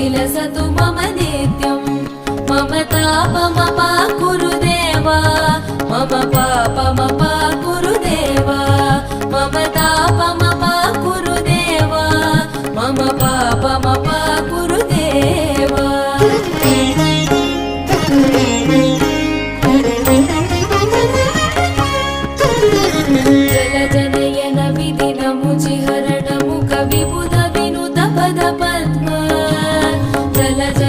विलसतु मम नित्यं मम तापमपाकुरु देवा मम पापमपाकुरु देवा मम तापमपाकुरु देवा मम पापमपाकुरु देवा जलजनयन विधिनमुचिहरणमुख विबुध विनुत पद पद्म जलज